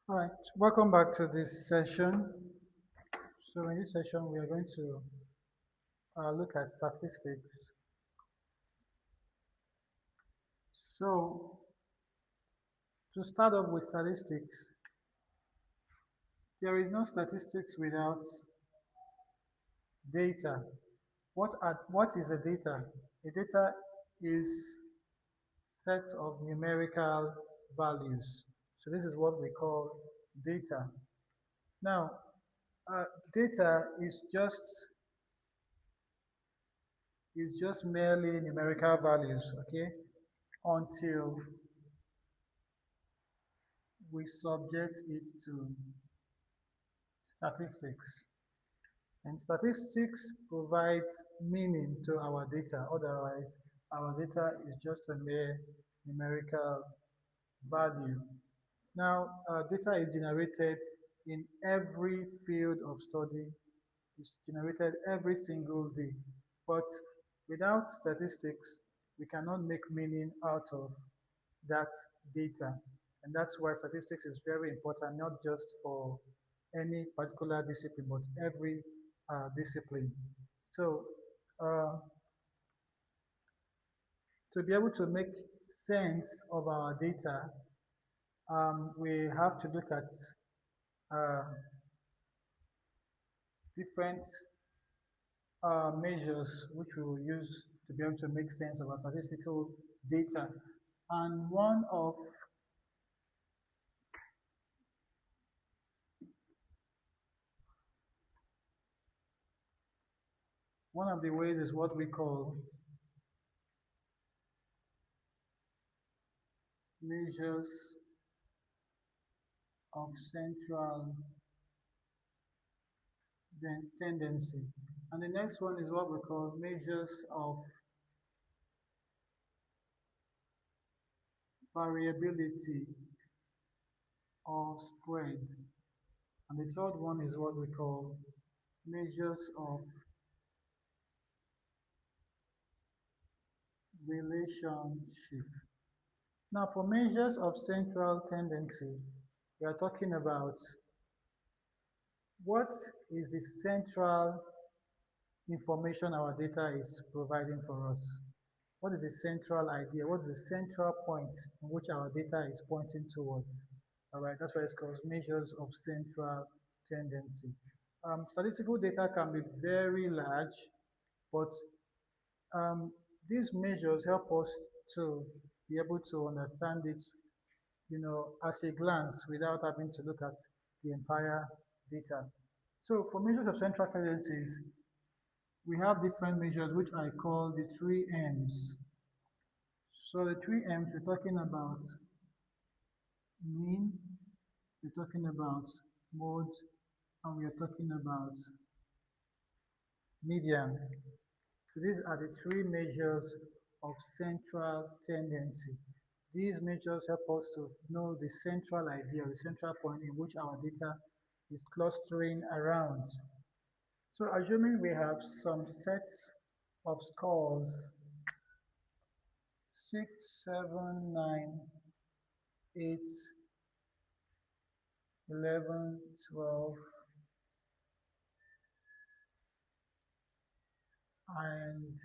All right, welcome back to this session. So in this session, we are going to look at statistics. So to start off with statistics, there is no statistics without data. What is a data? A data is sets of numerical values. So this is what we call data. Now, uh, data is just merely numerical values, okay? Until we subject it to statistics. And statistics provides meaning to our data. Otherwise, our data is just a mere numerical value. Now, data is generated in every field of study. It's generated every single day. But without statistics, we cannot make meaning out of that data. And that's why statistics is very important, not just for any particular discipline, but every discipline. So, uh, to be able to make sense of our data, we have to look at uh, different measures which we will use to be able to make sense of our statistical data. And one of the ways is what we call measures of central tendency. And the next one is what we call measures of variability or spread. And the third one is what we call measures of relationship. Now, for measures of central tendency, we are talking about what is the central information our data is providing for us. What is the central idea? What is the central point in which our data is pointing towards? All right, that's why it's called measures of central tendency. Statistical data can be very large, but um, these measures help us to be able to understand it, at a glance without having to look at the entire data. So for measures of central tendencies, we have different measures which I call the three M's. So the three M's, we're talking about mean, we're talking about mode, and we are talking about median. So these are the three measures of central tendency. These measures help us to know the central idea, the central point in which our data is clustering around. So assuming we have some sets of scores, 6, 7, 9, 8, 11, 12, and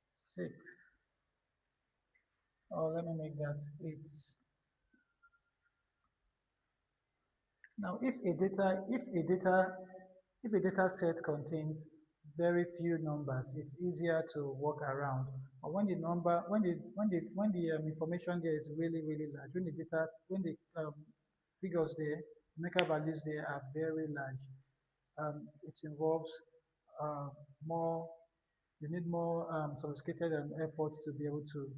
6. Or let me make that 8. Now, if a data set contains very few numbers, it's easier to work around. But when the number, when the information there is really really large, when the figures there, numerical values there are very large, it involves uh, more. You need more sophisticated efforts to be able to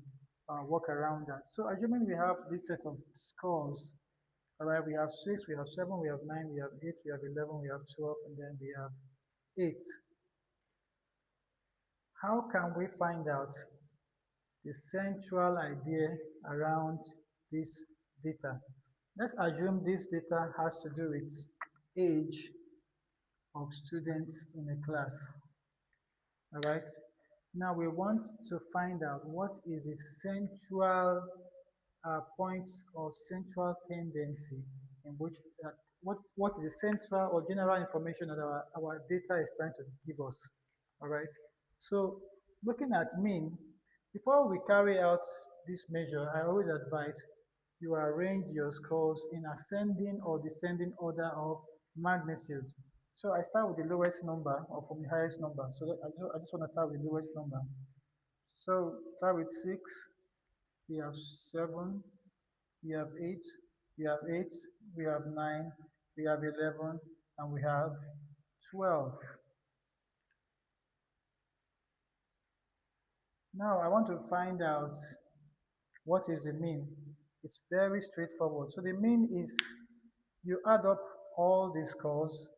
work around that. So assuming we have this set of scores, all right, we have 6, we have 7, we have 9, we have 8, we have 11, we have 12, and then we have 8. How can we find out the central idea around this data? Let's assume this data has to do with age of students in a class. All right. Now we want to find out what is the central point or central tendency in which that what is the central or general information that our data is trying to give us. All right. So looking at mean, before we carry out this measure, I always advise you arrange your scores in ascending or descending order of magnitude. So I start with the lowest number or from the highest number. So I just want to start with the lowest number. So start with 6, we have 7, we have 8, we have 8, we have 9, we have 11, and we have 12. Now I want to find out what is the mean. It's very straightforward. So the mean is you add up all the scores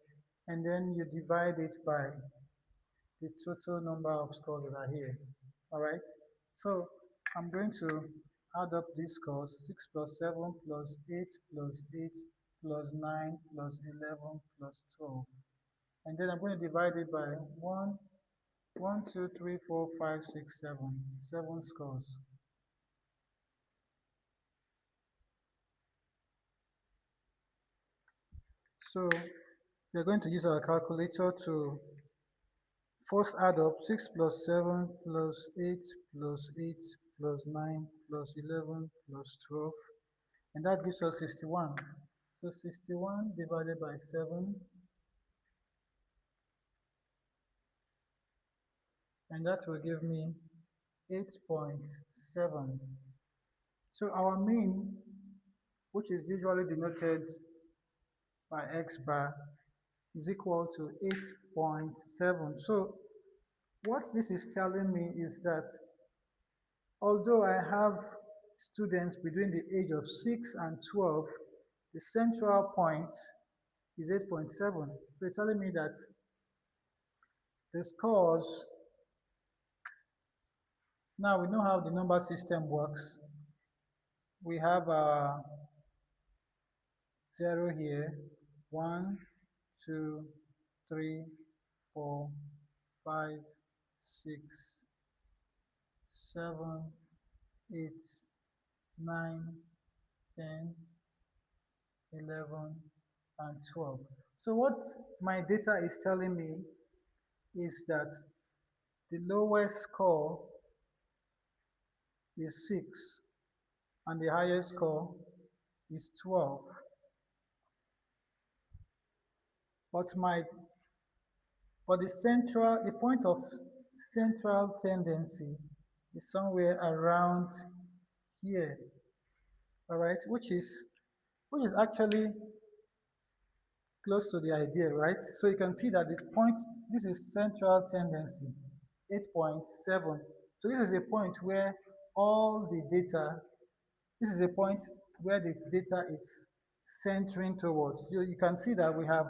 and then you divide it by the total number of scores that are here. All right. So I'm going to add up these scores: 6 plus 7 plus 8 plus 8 plus 9 plus 11 plus 12. And then I'm going to divide it by 1, 2, 3, 4, 5, 6, 7. 7 scores. So we're going to use our calculator to first add up 6 plus 7 plus 8 plus 8 plus 9 plus 11 plus 12. And that gives us 61. So 61 divided by 7. And that will give me 8.7. So our mean, which is usually denoted by X bar, is equal to 8.7. So what this is telling me is that although I have students between the age of 6 and 12, the central point is 8.7. So it's telling me that the scores, now we know how the number system works. We have a 0 here, 1, 2, 3, 4, 5, 6, 7, 8, 9, 10, 11, and 12. So what my data is telling me is that the lowest score is 6 and the highest score is 12. But the point of central tendency is somewhere around here. All right, which is actually close to the idea, right? So you can see that this is central tendency, 8.7. So this is a point where all the data, this is a point where the data is centering towards. You can see that we have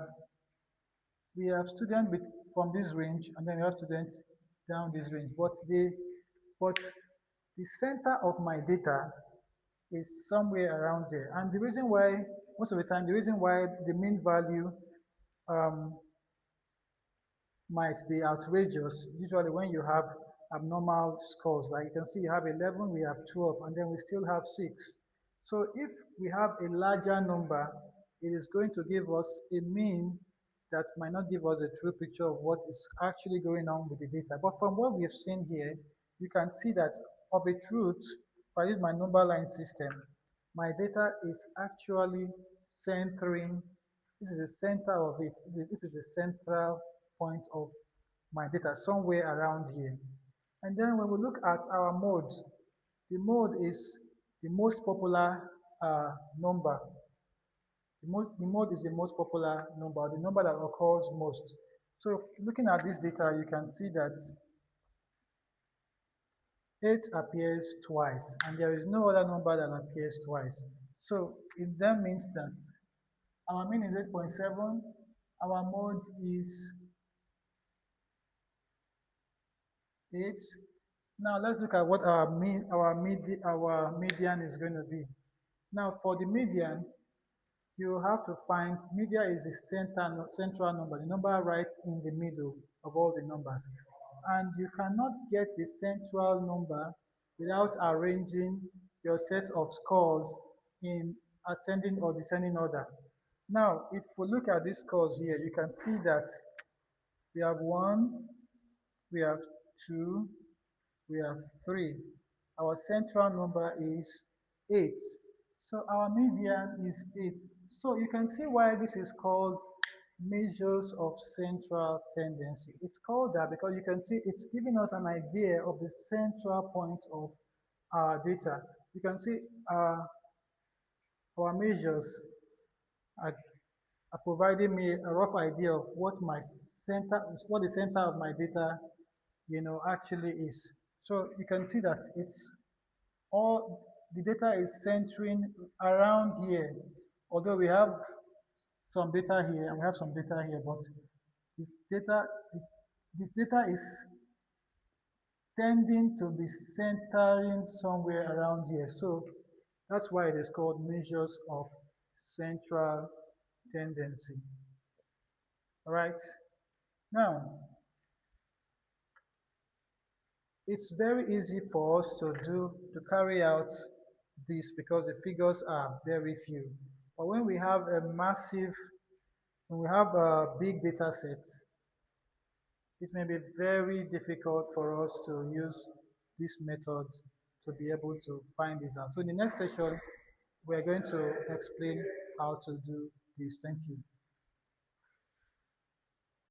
students from this range, and then we have students down this range. But the center of my data is somewhere around there. And the reason why, most of the time, the reason why the mean value might be outrageous, usually when you have abnormal scores, like you can see you have 11, we have 12, and then we still have 6. So if we have a larger number, it is going to give us a mean that might not give us a true picture of what is actually going on with the data. But from what we've seen here, you can see that of a truth, if I use my number line system, my data is actually centering. This is the center of it. This is the central point of my data, somewhere around here. And then when we look at our mode, the mode is the most popular number. The mode is the most popular number, the number that occurs most. So looking at this data, you can see that 8 appears twice, and there is no other number that appears twice. So it then means that our mean is 8.7, our mode is 8. Now let's look at what our median is going to be. Now for the median, you have to find, median is the central number, the number right in the middle of all the numbers. And you cannot get the central number without arranging your set of scores in ascending or descending order. Now, if we look at this course here, you can see that we have 1, we have 2, we have 3. Our central number is 8. So our median is 8. So you can see why this is called measures of central tendency. It's called that because you can see it's giving us an idea of the central point of our data. You can see our measures are, are providing me a rough idea of what the center of my data, actually is. So you can see that it's all the data is centering around here. Although we have some data here and we have some data here, but the data the data is tending to be centering somewhere around here. So that's why it is called measures of central tendency. All right. Now, it's very easy for us to carry out this because the figures are very few. But when we have when we have a big data set, it may be very difficult for us to use this method to be able to find this out. So in the next session, we're going to explain how to do this. Thank you.